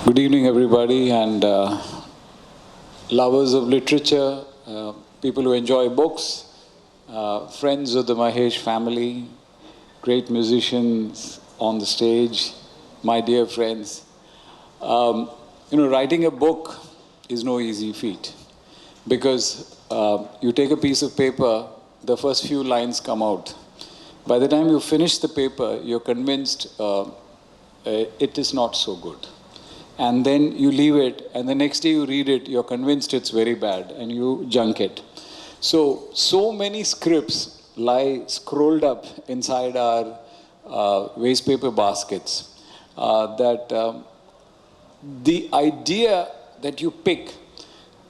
Good evening, everybody, and lovers of literature, people who enjoy books, friends of the Mahesh family, great musicians on the stage, my dear friends. Writing a book is no easy feat because you take a piece of paper, the first few lines come out. By the time you finish the paper, you're convinced it is not so good. And then you leave it, and the next day you read it, you're convinced it's very bad, and you junk it. So many scripts lie scrolled up inside our waste paper baskets that the idea that you pick,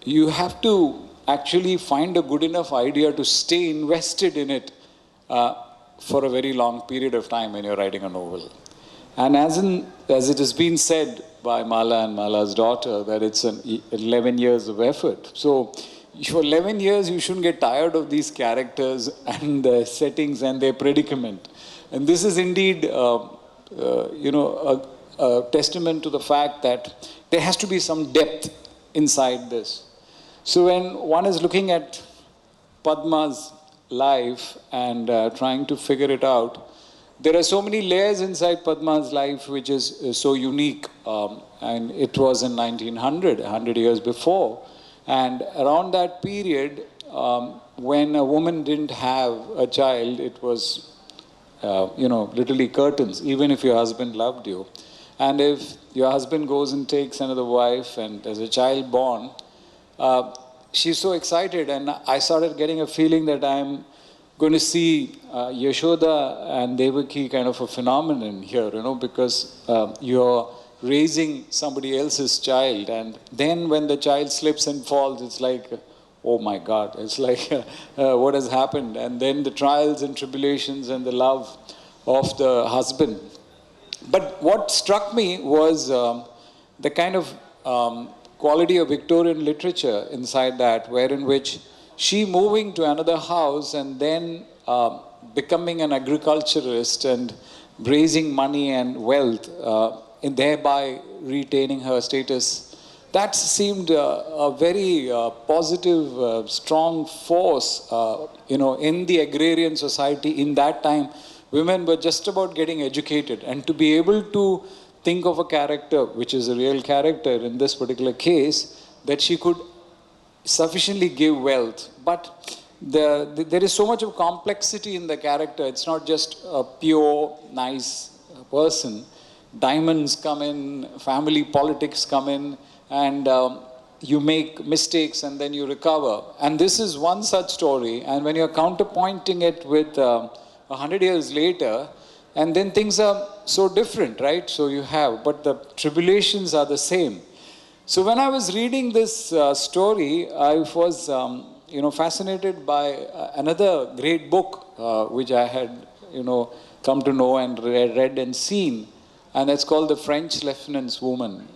you have to actually find a good enough idea to stay invested in it for a very long period of time when you're writing a novel. And as it has been said by Mala and Mala's daughter, that it's 11 years of effort. So for 11 years, you shouldn't get tired of these characters and the settings and their predicament. And this is indeed, a testament to the fact that there has to be some depth inside this. So when one is looking at Padma's life and trying to figure it out, there are so many layers inside Padma's life which is so unique. And it was in 1900, 100 years before. And around that period, when a woman didn't have a child, it was, literally curtains, even if your husband loved you. And if your husband goes and takes another wife and there's a child born, she's so excited. And I started getting a feeling that I'm going to see Yashoda and Devaki kind of a phenomenon here, because you're raising somebody else's child, and then when the child slips and falls, it's like, oh my God, it's like, what has happened? And then the trials and tribulations and the love of the husband. But what struck me was the kind of quality of Victorian literature inside that, wherein which she moving to another house and then becoming an agriculturist and raising money and wealth, and thereby retaining her status, that seemed a very positive, strong force, in the agrarian society. In that time, women were just about getting educated, and to be able to think of a character, which is a real character in this particular case, that she could sufficiently give wealth. But there is so much of complexity in the character. It's not just a pure, nice person. Diamonds come in, family politics come in, and you make mistakes and then you recover. And this is one such story. And when you're counterpointing it with 100 years later, and then things are so different, right? So you have, but the tribulations are the same. So when I was reading this story, I was, fascinated by another great book which I had, come to know and read and seen, and it's called The French Lieutenant's Woman.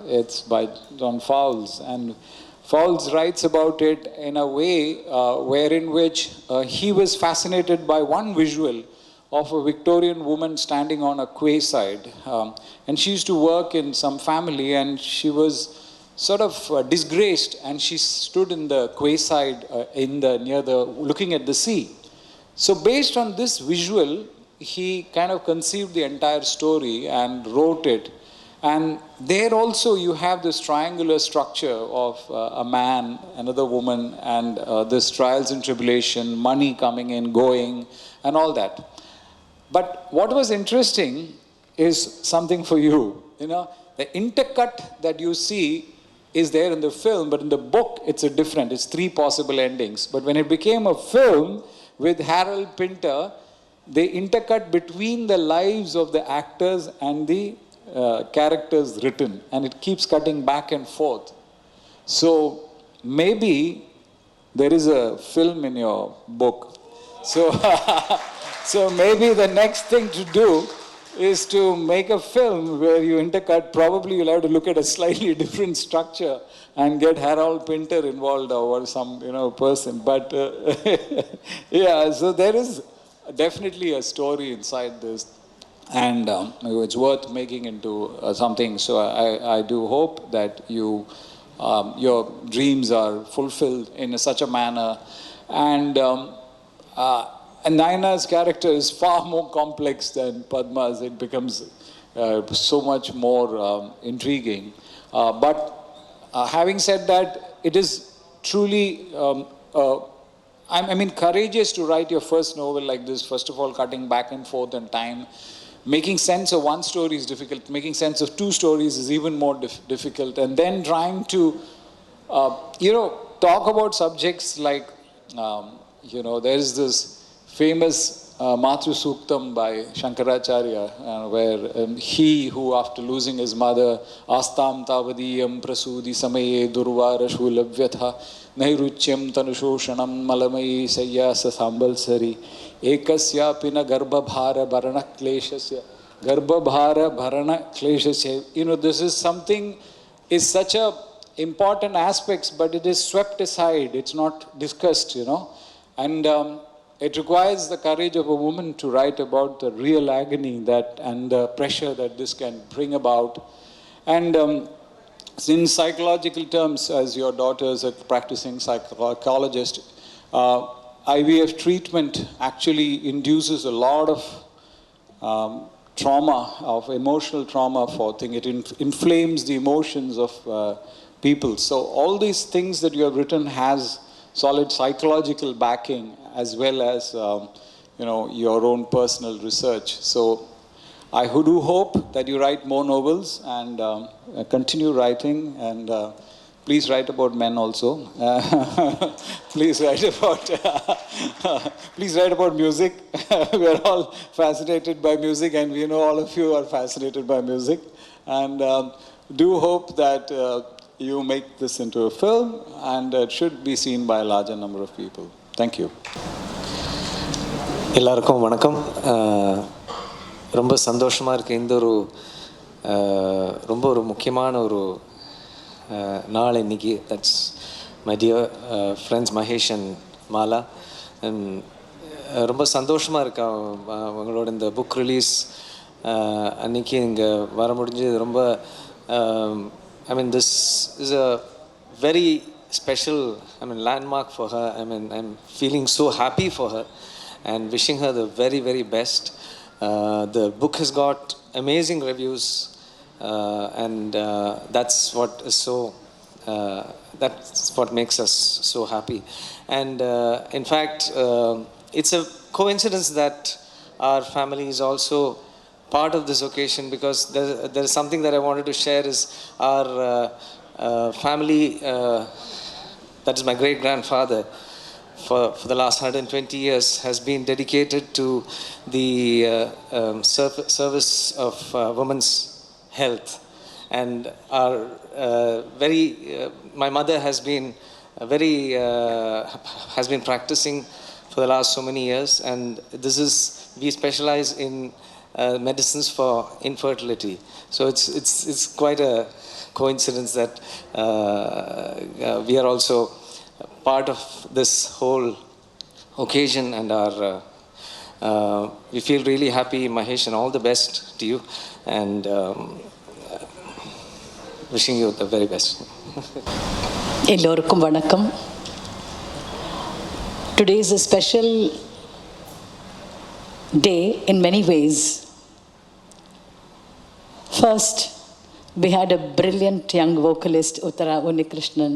It's by John Fowles, and Fowles writes about it in a way wherein which he was fascinated by one visual of a Victorian woman standing on a quayside. And she used to work in some family, and she was sort of disgraced, and she stood in the quayside looking at the sea. So based on this visual, he kind of conceived the entire story and wrote it. And there also you have this triangular structure of a man, another woman, and this trials and tribulation, money coming in, going, and all that. But what was interesting is something for you. The intercut that you see is there in the film, but in the book it's it's 3 possible endings. But when it became a film with Harold Pinter, they intercut between the lives of the actors and the characters written, and it keeps cutting back and forth. So maybe there is a film in your book. So maybe the next thing to do is to make a film where you intercut. Probably you'll have to look at a slightly different structure and get Harold Pinter involved or some person. But yeah, so there is definitely a story inside this. and it's worth making into something. So I do hope that your dreams are fulfilled in such a manner. And Naina's character is far more complex than Padma's. It becomes so much more intriguing. But having said that, it is truly courageous to write your first novel like this. First of all, cutting back and forth in time. Making sense of one story is difficult. Making sense of two stories is even more difficult. And then trying to, talk about subjects like, there is this famous Matru Suktam by Shankaracharya, where he who, after losing his mother, Astam Tavadiyam Prasudi Samaye Durvara Shulavyatha Nairuchyam Tanusoshanam Malamai Sayyasa Sambalsari Ekasya Pina Garbhabhara Bharana Kleshasya Garbhabhara Bharana Kleshasya. This is something, is such a important aspects, but it is swept aside. It's not discussed, and it requires the courage of a woman to write about the real agony and the pressure that this can bring about. And in psychological terms, as your daughter is a practicing psychologist, IVF treatment actually induces a lot of trauma, of emotional trauma for things. It inflames the emotions of people. So all these things that you have written has solid psychological backing, as well as your own personal research. So I do hope that you write more novels and continue writing, and please write about men also. Please write about music. We are all fascinated by music, and we know all of you are fascinated by music. And do hope that you make this into a film, and it should be seen by a larger number of people. Thank you. எல்லாருக்கும் வணக்கம். ரொம்ப சந்தோஷமாக இருக்குது. இந்த ரொம்ப ஒரு முக்கியமான ஒரு நாள் இன்னைக்கு. That's my dear friends Mahesh and Mala. ரொம்ப சந்தோஷமாக இருக்கா அவங்களோட இந்த புக் ரிலீஸ் அன்றைக்கி இங்கே வர முடிஞ்சது. ரொம்ப this is a very special, landmark for her. I'm feeling so happy for her and wishing her the very, very best. The book has got amazing reviews, and that's what is that's what makes us so happy. And in fact, it's a coincidence that our family is also part of this occasion, because there is something that I wanted to share. Is our family, that is my great-grandfather, for the last 120 years has been dedicated to the service of women's health. And our my mother has been has been practicing for the last so many years, and we specialize in medicines for infertility. So it's quite a coincidence that we are also part of this whole occasion, and we feel really happy. Mahesh, and all the best to you, and wishing you the very best. எல்லோருக்கும் வணக்கம். Today is a special day in many ways. First, we had a brilliant young vocalist, Uttara Unnikrishnan,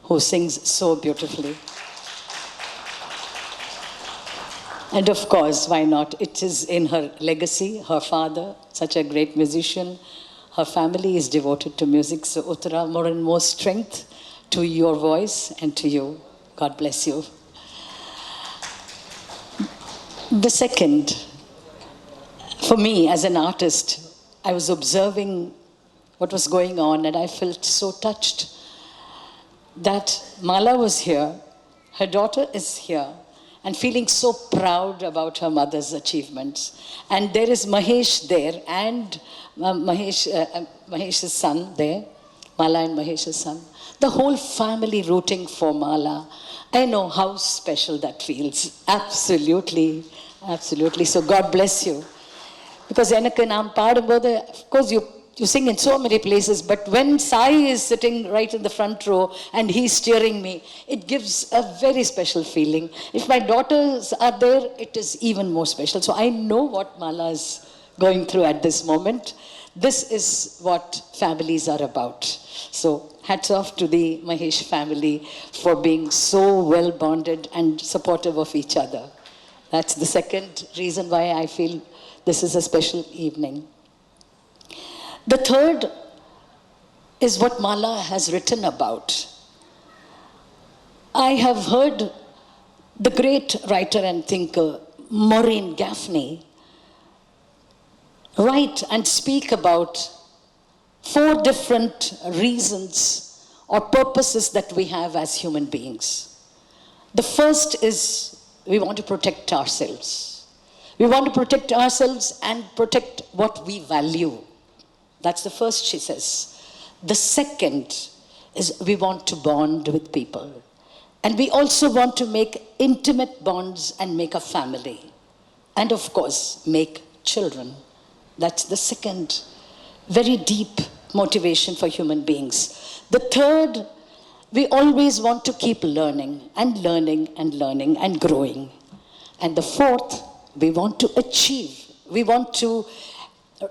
who sings so beautifully. And of course, why not? It is in her legacy, her father, such a great musician. Her family is devoted to music. So Uttara, more and more strength to your voice and to you. God bless you. The second, for me as an artist, I was observing what was going on, and I felt so touched that Mala was here, her daughter is here, and feeling so proud about her mother's achievements. And there is Mahesh there, and Mahesh's son there, Mala and Mahesh's son. The whole family rooting for Mala. I know how special that feels. Absolutely, absolutely. So God bless you. Because எனக்கு நான் பாடும்போது, of course you sing in so many places, but when Sai is sitting right in the front row and he's steering me, it gives a very special feeling. If my daughters are there, it is even more special. So I know what Mala is going through at this moment. This is what families are about. So hats off to the Mahesh family for being so well bonded and supportive of each other. That's the second reason why I feel this is a special evening. The third is what Mala has written about. I have heard the great writer and thinker Maureen Gaffney write and speak about 4 different reasons or purposes that we have as human beings. The first is we want to protect ourselves. We want to protect ourselves and protect what we value. That's the first, she says. The second is we want to bond with people. And we also want to make intimate bonds and make a family. And of course, make children. That's the second very deep motivation for human beings. The third, we always want to keep learning and learning and learning and growing. And the fourth, we want to achieve. We want to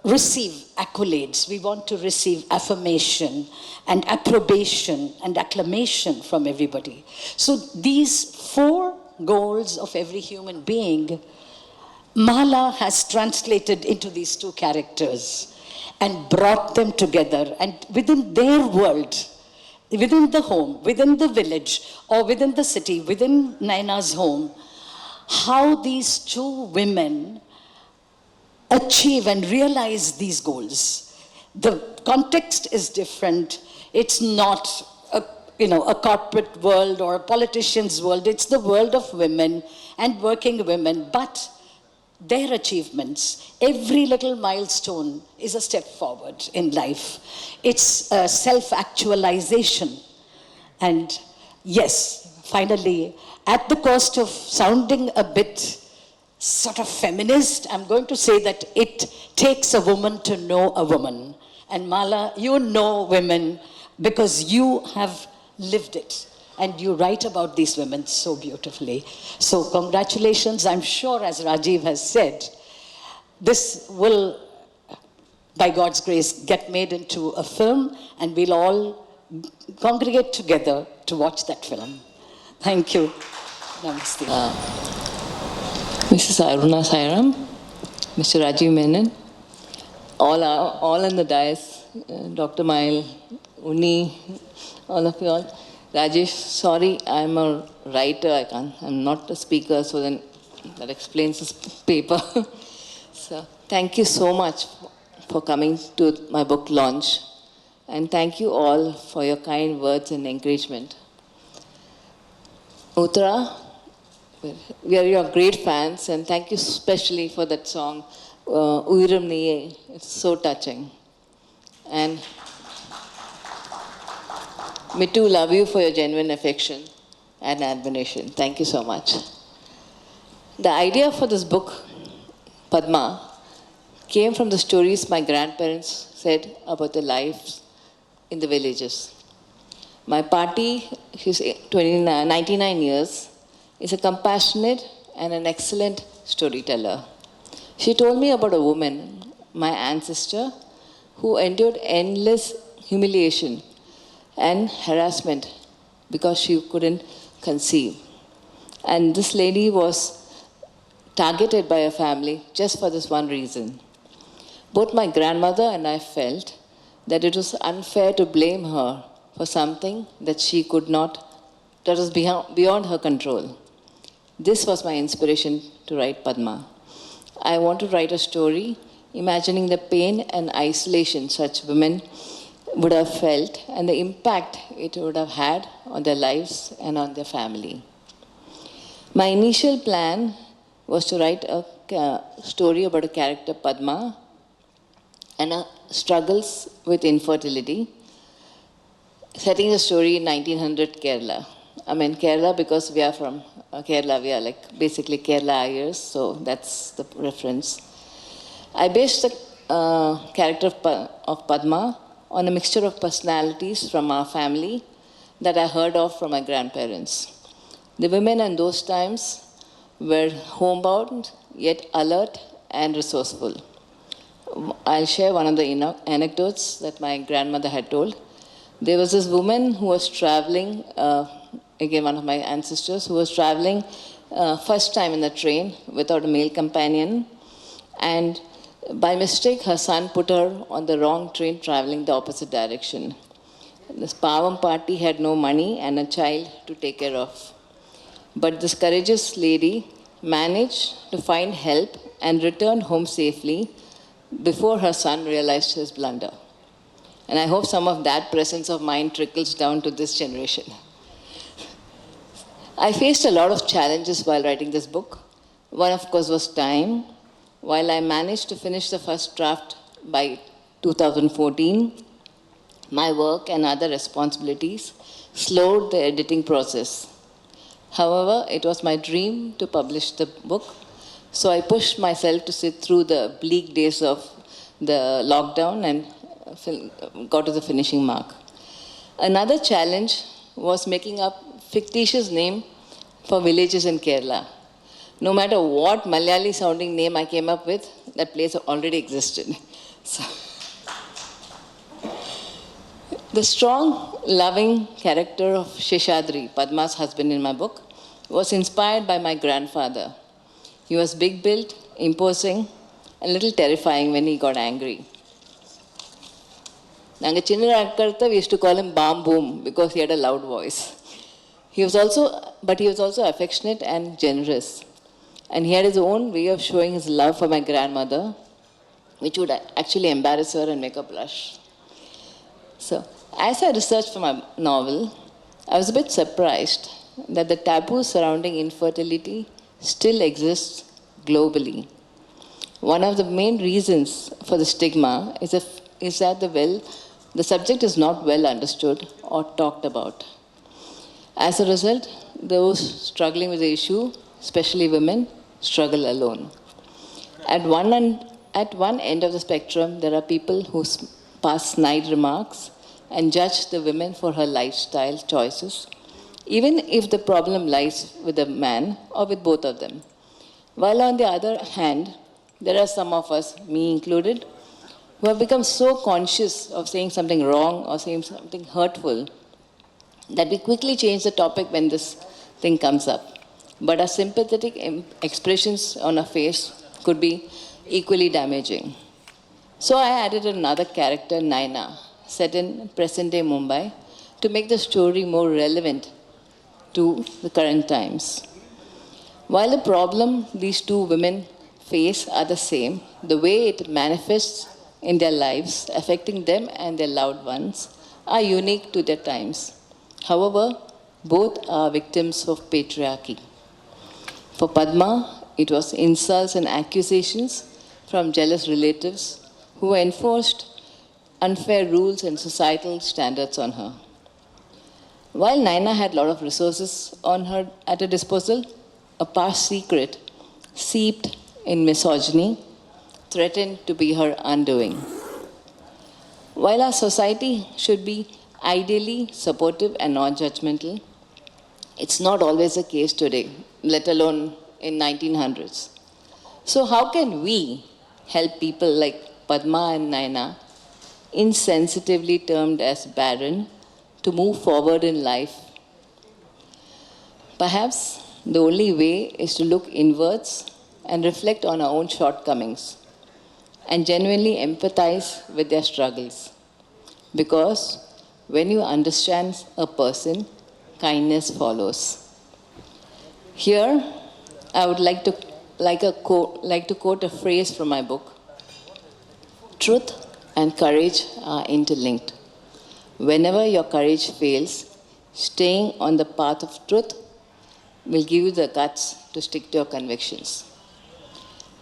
receive accolades. We want to receive affirmation and approbation and acclamation from everybody. So these 4 goals of every human being, Mala has translated into these 2 characters and brought them together. And within their world, within the home, within the village, or within the city, within Naina's home, how these 2 women achieve and realize these goals. The context is different. It's not a corporate world or a politician's world. It's the world of women and working women. But their achievements, every little milestone is a step forward in life. It's a self-actualization. And yes, finally, at the cost of sounding a bit sort of feminist, I'm going to say that it takes a woman to know a woman. And Mala, you know women because you have lived it. And you write about these women so beautifully. So congratulations. I'm sure, as Rajiv has said, this will, by God's grace, get made into a film, and we'll all congregate together to watch that film. Thank you. Namaste. Mrs. Aruna Sairam, Mr. Rajiv Menon, all in the dais, Dr. Mail, Uni, all of you all. Rajesh, sorry, I'm a writer, I'm not a speaker, so then that explains this paper. So thank you so much for coming to my book launch, and thank you all for your kind words and encouragement. Uttara, we are your great fans, and thank you especially for that song, Uiram Niye. It's so touching. And me too love you for your genuine affection and admiration. Thank you so much. The idea for this book, Padma, came from the stories my grandparents said about their lives in the villages. My Pati, she's 99 years, is a compassionate and an excellent storyteller. She told me about a woman, my ancestor, who endured endless humiliation and harassment because she couldn't conceive. And this lady was targeted by a family just for this one reason. Both my grandmother and I felt that it was unfair to blame her for something that she could not, that was beyond her control. This was my inspiration to write Padma. I want to write a story imagining the pain and isolation such women would have felt and the impact it would have had on their lives and on their family. My initial plan was to write a story about a character, Padma, and her struggles with infertility, setting the story in 1900 Kerala. I mean Kerala because we are from Kerala, we are like basically Kerala Ayers, so that's the reference. I based the character of Padma on a mixture of personalities from our family that I heard of from my grandparents. The women in those times were homebound, yet alert and resourceful. I'll share one of the anecdotes that my grandmother had told. There was this woman who was traveling, again, one of my ancestors, who was traveling first time in the train without a male companion. And by mistake, her son put her on the wrong train traveling the opposite direction. This Pavam party had no money and a child to take care of. But this courageous lady managed to find help and return home safely before her son realized his blunder. And I hope some of that presence of mind trickles down to this generation. I faced a lot of challenges while writing this book. One, of course, was time. While I managed to finish the first draft by 2014, my work and other responsibilities slowed the editing process. However, it was my dream to publish the book, so I pushed myself to sit through the bleak days of the lockdown and got to the finishing mark. Another challenge was making up fictitious name for villages in Kerala. No matter what Malayali sounding name I came up with, that place already existed. So, the strong, loving character of Sheshadri, Padma's husband in my book, was inspired by my grandfather. He was big-built, imposing, and a little terrifying when he got angry. We used to call him Bam Boom because he had a loud voice. He was also affectionate and generous. And he had his own way of showing his love for my grandmother, which would actually embarrass her and make her blush. So, as I researched for my novel, I was a bit surprised that the taboo surrounding infertility still exists globally. One of the main reasons for the stigma is that the subject is not well understood or talked about. As a result, those struggling with the issue, especially women, struggle alone. At one end of the spectrum, there are people who pass snide remarks and judge the women for her lifestyle choices, even if the problem lies with the man or with both of them. While on the other hand, there are some of us, me included, who have become so conscious of saying something wrong or saying something hurtful that we quickly change the topic when this thing comes up. But our sympathetic expressions on our face could be equally damaging. So I added another character, Naina, set in present-day Mumbai, to make the story more relevant to the current times. While the problem these two women face are the same, the way it manifests in their lives, affecting them and their loved ones, are unique to their times. However, both are victims of patriarchy. For Padma, it was insults and accusations from jealous relatives who enforced unfair rules and societal standards on her. While Naina had a lot of resources at her disposal, a past secret seeped in misogyny threatened to be her undoing. While our society should be ideally supportive and non-judgmental, it's not always the case today, let alone in 1900s. So how can we help people like Padma and Naina, insensitively termed as barren, to move forward in life? Perhaps the only way is to look inwards and reflect on our own shortcomings and genuinely empathize with their struggles. Because when you understand a person, kindness follows. Here, I would like to quote a phrase from my book. Truth and courage are interlinked. Whenever your courage fails, staying on the path of truth will give you the guts to stick to your convictions.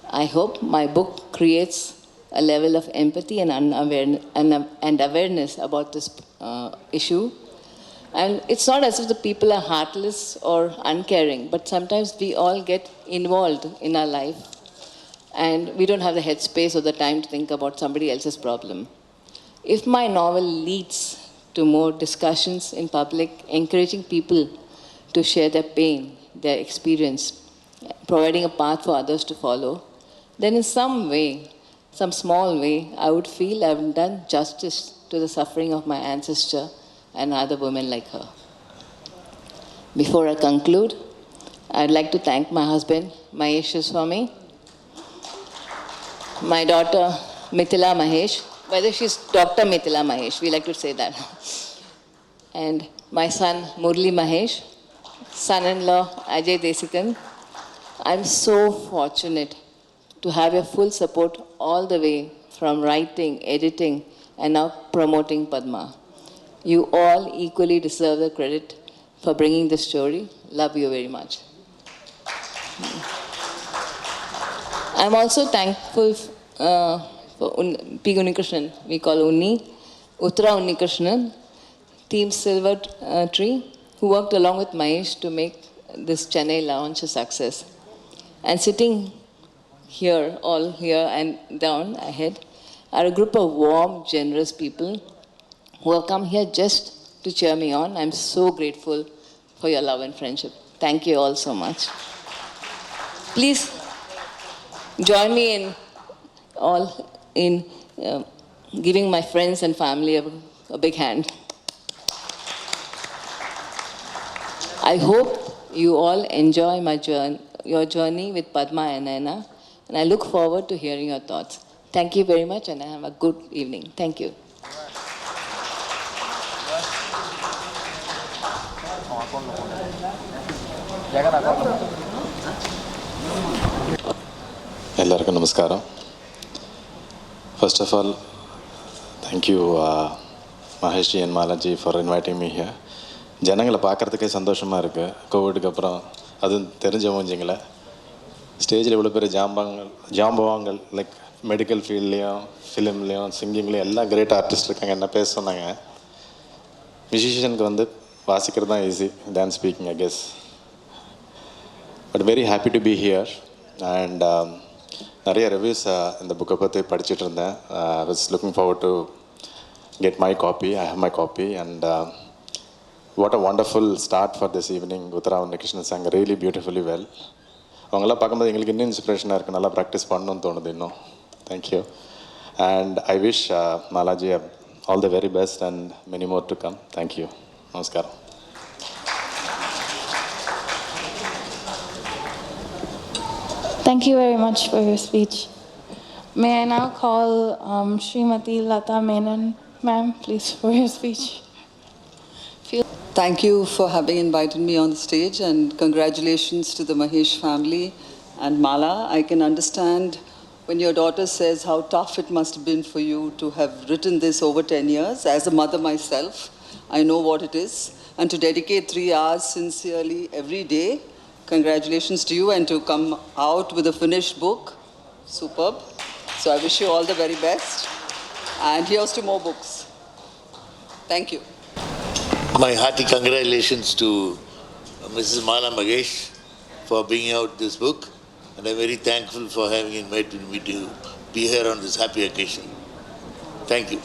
I hope my book creates a level of empathy and awareness about this issue. And it's not as if the people are heartless or uncaring, but sometimes we all get involved in our life and we don't have the headspace or the time to think about somebody else's problem. If my novel leads to more discussions in public, encouraging people to share their pain, their experience, providing a path for others to follow, then in some way, some small way, I would feel I've done justice to the suffering of my ancestor and other women like her. Before I conclude, I'd like to thank my husband, Mahesh Swami, my daughter, Mithila Mahesh, whether she's Dr. Mithila Mahesh, we like to say that, and my son, Murli Mahesh, son-in-law, Ajay Desikan. I'm so fortunate to have your full support all the way from writing, editing, and now promoting Padma. You all equally deserve the credit for bringing the story. Love you very much. I'm also thankful for P. Unnikrishnan, we call Unni, Uttara Unnikrishnan, Team Silver Tree, who worked along with Mahesh to make this Chennai launch a success. And sitting here, all here and down ahead, are a group of warm, generous people who have come here just to cheer me on. I'm so grateful for your love and friendship. Thank you all so much. Please join me in giving my friends and family a big hand. I hope you all enjoy your journey with Padma and Naina, and I look forward to hearing your thoughts. Thank you very much, and have a good evening. Thank you. എല്ലാവർക്കും നമസ്കാരം. First of all, thank you Mahesh ji and Mala ji for inviting me here. ஜனங்களை பார்க்குறதுக்கே சந்தோஷமாக இருக்குது. கோவிடுக்கு அப்புறம் அதுவும் தெரிஞ்ச மூஞ்சிங்களை ஸ்டேஜில் இவ்வளோ பேர் ஜாம்பவாங்கள் லைக் மெடிக்கல் ஃபீல்ட்லேயும் ஃபிலிம்லேயும் சிங்கிங்லேயும் எல்லாம் கிரேட் ஆர்டிஸ்ட் இருக்காங்க. என்ன பேச சொன்னாங்க. மியூசிஷியனுக்கு வந்து வாசிக்கிறது தான் easy, dance speaking I guess. But very happy to be here. And நிறைய ரிவ்யூஸ் இந்த புக்கை பற்றி படிச்சுட்டு இருந்தேன். I was looking forward to get my copy. I have my copy. And what a wonderful start for this evening. Uttara Unnikrishnan sang really beautifully well. அவங்களாம் பார்க்கும்போது எங்களுக்கு இன்னும் இன்ஸ்பிரேஷனாக இருக்குது. நல்லா ப்ராக்டிஸ் பண்ணணும்னு தோணுது இன்னும். Thank you. And I wish Malaji all the very best and many more to come. Thank you. நமஸ்காரம். Thank you very much for your speech. May I now call Srimati Lata Menon, ma'am, please, for your speech. Thank you for having invited me on the stage, and congratulations to the Mahesh family and Mala. I can understand when your daughter says how tough it must have been for you to have written this over 10 years. As a mother myself, I know what it is. And to dedicate 3 hours sincerely every day, congratulations to you, and to come out with a finished book, superb. So I wish you all the very best. And here's to more books. Thank you. My hearty congratulations to Mrs. Mala Magesh for bringing out this book, and I'm very thankful for having invited me to be here on this happy occasion. Thank you.